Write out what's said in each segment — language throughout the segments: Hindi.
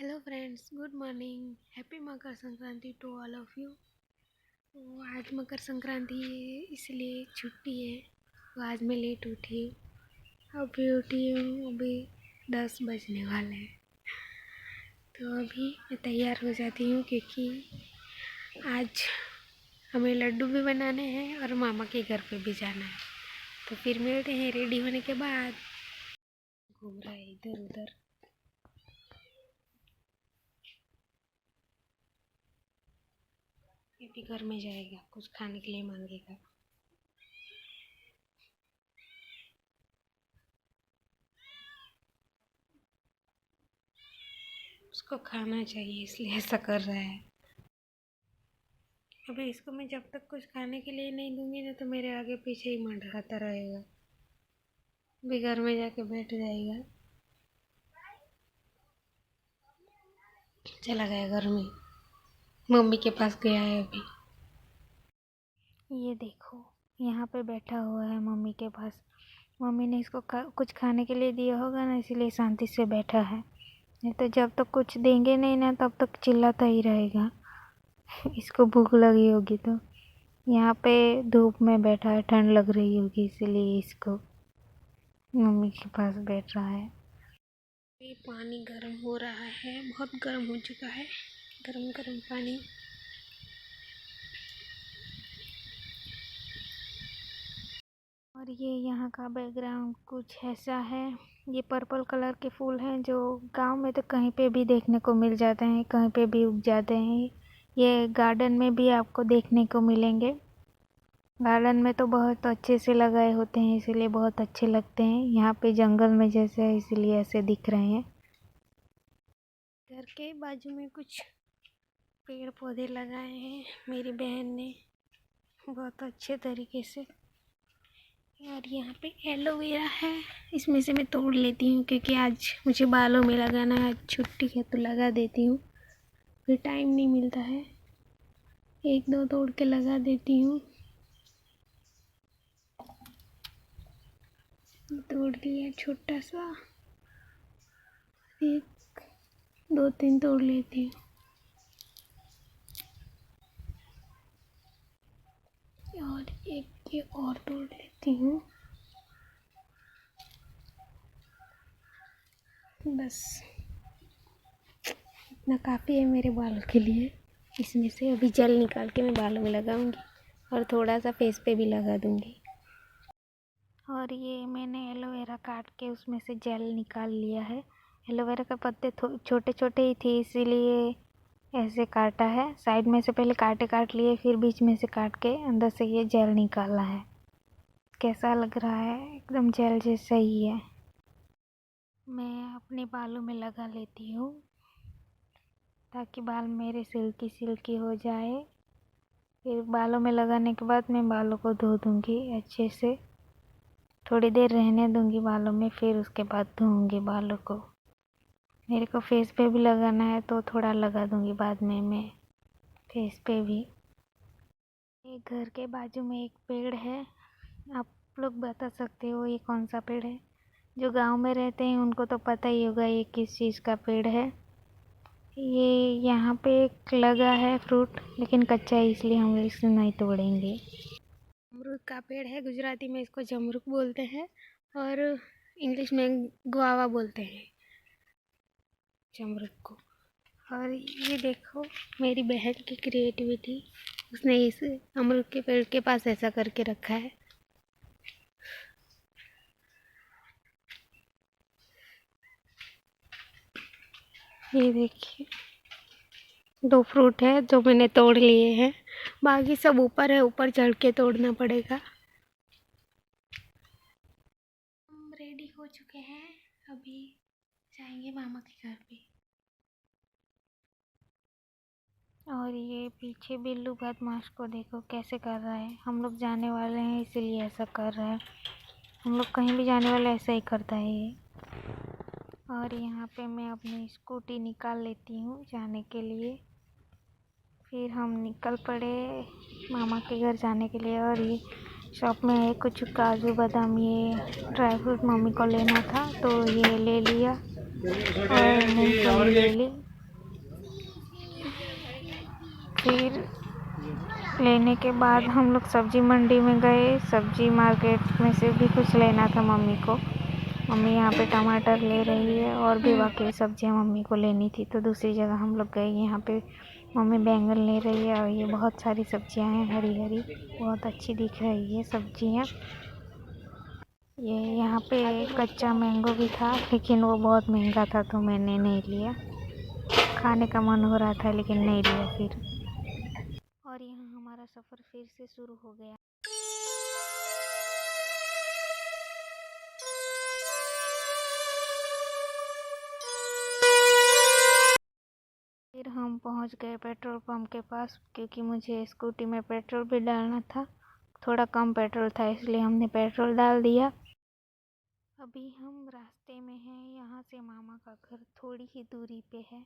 Hello friends, good morning. Happy Makar Sankranti to all of you. तो आज मकर संक्रांति है इसलिए छुट्टी है। तो आज मैं लेट उठी, अभी उठी हूँ। अभी 10 बजने वाले हैं। तो अभी मैं तैयार हो जाती हूँ क्योंकि आज हमें लड्डू भी बनाने हैं और मामा के घर पे भी जाना है। तो फिर मिलते हैं रेडी होने के बाद। घूम रहा है इधर उधर। ये भी घर में जाएगा, कुछ खाने के लिए मांगेगा। उसको खाना चाहिए इसलिए ऐसा कर रहा है। अभी इसको मैं जब तक कुछ खाने के लिए नहीं दूंगी ना तो मेरे आगे पीछे ही मंडराता रहेगा। अभी घर में जाके बैठ जाएगा। चला गया घर में, मम्मी के पास गया है अभी। ये देखो, यहाँ पे बैठा हुआ है मम्मी के पास। मम्मी ने इसको कुछ खाने के लिए दिया होगा ना, इसीलिए शांति से बैठा है। नहीं तो जब तक कुछ देंगे नहीं ना तब तक चिल्लाता ही रहेगा। इसको भूख लगी होगी तो यहाँ पे धूप में बैठा है, ठंड लग रही होगी इसीलिए इसको मम्मी के पास बैठ रहा है। ये पानी गर्म हो रहा है, बहुत गर्म हो चुका है। गर्म गर्म पानी। और ये यहाँ का बैकग्राउंड कुछ ऐसा है। ये पर्पल कलर के फूल हैं जो गांव में तो कहीं पे भी देखने को मिल जाते हैं, कहीं पे भी उग जाते हैं। ये गार्डन में भी आपको देखने को मिलेंगे। गार्डन में तो बहुत अच्छे से लगाए होते हैं इसीलिए बहुत अच्छे लगते हैं। यहाँ पे जंगल में जैसे है इसीलिए ऐसे दिख रहे हैं। घर के बाजू में कुछ पेड़ पौधे लगाए हैं मेरी बहन ने बहुत अच्छे तरीके से। और यहाँ पे एलोवेरा है, इसमें से मैं तोड़ लेती हूँ क्योंकि आज मुझे बालों में लगाना है। आज छुट्टी है तो लगा देती हूँ, फिर टाइम नहीं मिलता है। एक दो तोड़ के लगा देती हूँ। तोड़ लिया छोटा सा, एक दो तीन तोड़ लेती हूँ। और एक ये और तोड़ लेती हूँ। बस इतना काफ़ी है मेरे बालों के लिए। इसमें से अभी जेल निकाल के मैं बालों में लगाऊंगी और थोड़ा सा फेस पे भी लगा दूंगी। और ये मैंने एलोवेरा काट के उसमें से जेल निकाल लिया है। एलोवेरा के पत्ते छोटे छोटे ही थे इसीलिए ऐसे काटा है। साइड में से पहले काट लिए, फिर बीच में से काट के अंदर से ये जेल निकाला है। कैसा लग रहा है? एकदम जेल जैसा ही है। मैं अपने बालों में लगा लेती हूँ ताकि बाल मेरे सिल्की सिल्की हो जाए। फिर बालों में लगाने के बाद मैं बालों को धो दूँगी अच्छे से। थोड़ी देर रहने दूँगी बालों में, फिर उसके बाद धोऊँगी बालों को। मेरे को फेस पे भी लगाना है तो थोड़ा लगा दूँगी बाद में मैं फेस पे भी। एक घर के बाजू में एक पेड़ है, आप लोग बता सकते हो ये कौन सा पेड़ है? जो गांव में रहते हैं उनको तो पता ही होगा ये किस चीज़ का पेड़ है। ये यहाँ पे एक लगा है फ्रूट, लेकिन कच्चा है इसलिए हम इसे नहीं तोड़ेंगे। अमरूद का पेड़ है, गुजराती में इसको जमरूक बोलते हैं और इंग्लिश में गुआवा बोलते हैं जमरूक को। और ये देखो मेरी बहन की क्रिएटिविटी, उसने इस अमरूद के पेड़ के पास ऐसा करके रखा है। ये देखिए 2 फ्रूट है जो मैंने तोड़ लिए हैं, बाकी सब ऊपर है, ऊपर चढ़ के तोड़ना पड़ेगा। हम रेडी हो चुके हैं, अभी जाएंगे मामा के घर पे। और ये पीछे बिल्लू बदमाश को देखो कैसे कर रहा है। हम लोग जाने वाले हैं इसीलिए ऐसा कर रहा है। हम लोग कहीं भी जाने वाले ऐसा ही करता है ये। और यहाँ पे मैं अपनी स्कूटी निकाल लेती हूँ जाने के लिए। फिर हम निकल पड़े मामा के घर जाने के लिए। और ये शॉप में है कुछ काजू बादाम, ये ड्राई फ्रूट मम्मी को लेना था तो ये ले लिया और मूंगफली ले ली। फिर लेने के बाद हम लोग सब्जी मंडी में गए। सब्जी मार्केट में से भी कुछ लेना था मम्मी को। मम्मी यहाँ पे टमाटर ले रही है और भी बाकी सब्जियाँ मम्मी को लेनी थी, तो दूसरी जगह हम लोग गए। यहाँ पे मम्मी बैंगन ले रही है और ये बहुत सारी सब्जियाँ हैं, हरी हरी, बहुत अच्छी दिख रही है सब्जियाँ। ये यहाँ पे कच्चा मैंगो भी था, लेकिन वो बहुत महंगा था तो मैंने नहीं लिया। खाने का मन हो रहा था लेकिन नहीं लिया फिर। और यहाँ हमारा सफ़र फिर से शुरू हो गया। फिर हम पहुँच गए पेट्रोल पंप के पास, क्योंकि मुझे स्कूटी में पेट्रोल भी डालना था। थोड़ा कम पेट्रोल था इसलिए हमने पेट्रोल डाल दिया। अभी हम रास्ते में हैं, यहाँ से मामा का घर थोड़ी ही दूरी पे है।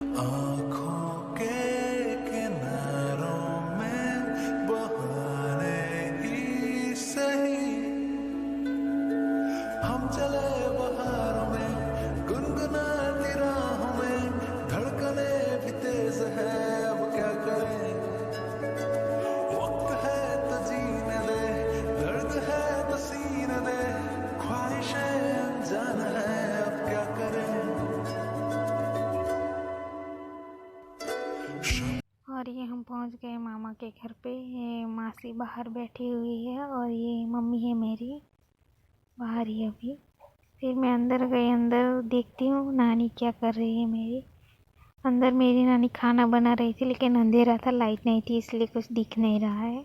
आँखों के किनारों में बहाने ही सही, हम चले बहारों में गुनगुनाती राहों में, धड़कने भी तेज है अब क्या करें, वक्त है तो जीने दे, दर्द है तो सीने दे, ख्वाहिशें अनजान है अब क्या करें। और ये हम पहुंच गए मामा के घर पे। ये मासी बाहर बैठी हुई है और ये मम्मी है मेरी, बाहर ही अभी। फिर मैं अंदर गई, अंदर देखती हूँ नानी क्या कर रही है मेरी। अंदर मेरी नानी खाना बना रही थी, लेकिन अंधेरा था, लाइट नहीं थी, इसलिए कुछ दिख नहीं रहा है।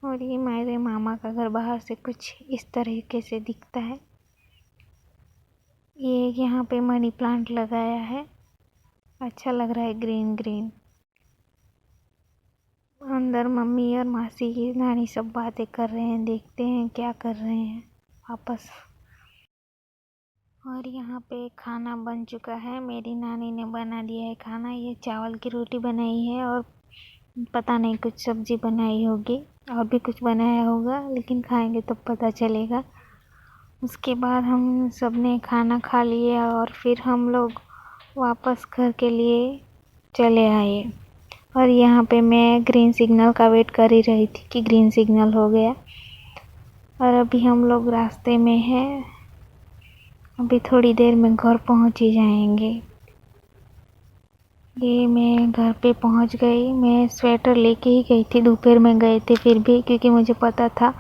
और ये मेरे मामा का घर बाहर से कुछ इस तरीके से दिखता है। ये यहाँ पे मनी प्लांट लगाया है, अच्छा लग रहा है, ग्रीन ग्रीन। अंदर मम्मी और मासी की नानी सब बातें कर रहे हैं, देखते हैं क्या कर रहे हैं आपस। और यहाँ पे खाना बन चुका है, मेरी नानी ने बना दिया है खाना। ये चावल की रोटी बनाई है और पता नहीं कुछ सब्जी बनाई होगी और भी कुछ बनाया होगा, लेकिन खाएंगे तब पता चलेगा। उसके बाद हम सब ने खाना खा लिया और फिर हम लोग वापस घर के लिए चले आए। और यहाँ पे मैं ग्रीन सिग्नल का वेट कर ही रही थी कि ग्रीन सिग्नल हो गया। और अभी हम लोग रास्ते में हैं, अभी थोड़ी देर में घर पहुँच ही जाएंगे। ये मैं घर पे पहुँच गई। मैं स्वेटर लेके ही गई थी, दोपहर में गए थे फिर भी, क्योंकि मुझे पता था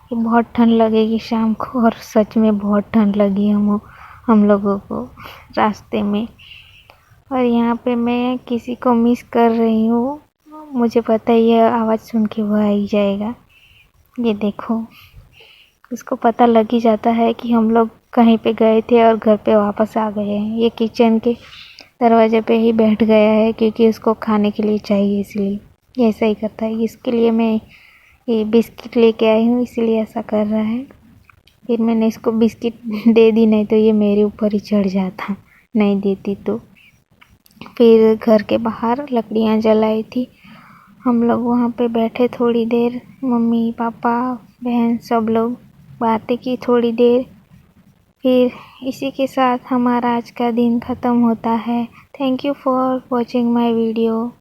कि बहुत ठंड लगेगी शाम को। और सच में बहुत ठंड लगी हम लोगों को रास्ते में। और यहाँ पे मैं किसी को मिस कर रही हूँ, मुझे पता ही है आवाज़ सुन के वो आ ही जाएगा। ये देखो, उसको पता लग ही जाता है कि हम लोग कहीं पे गए थे और घर पे वापस आ गए हैं। ये किचन के दरवाजे पे ही बैठ गया है, क्योंकि उसको खाने के लिए चाहिए, इसलिए ऐसा ही करता है। इसके लिए मैं ये बिस्किट लेके आई हूँ, इसलिए ऐसा कर रहा है। फिर मैंने इसको बिस्किट दे दी, नहीं तो ये मेरे ऊपर ही चढ़ जाता नहीं देती तो। फिर घर के बाहर लकड़ियाँ जलाई थी, हम लोग वहाँ पे बैठे थोड़ी देर, मम्मी पापा बहन सब लोग बातें की थोड़ी देर। फिर इसी के साथ हमारा आज का दिन ख़त्म होता है। Thank you for watching my video.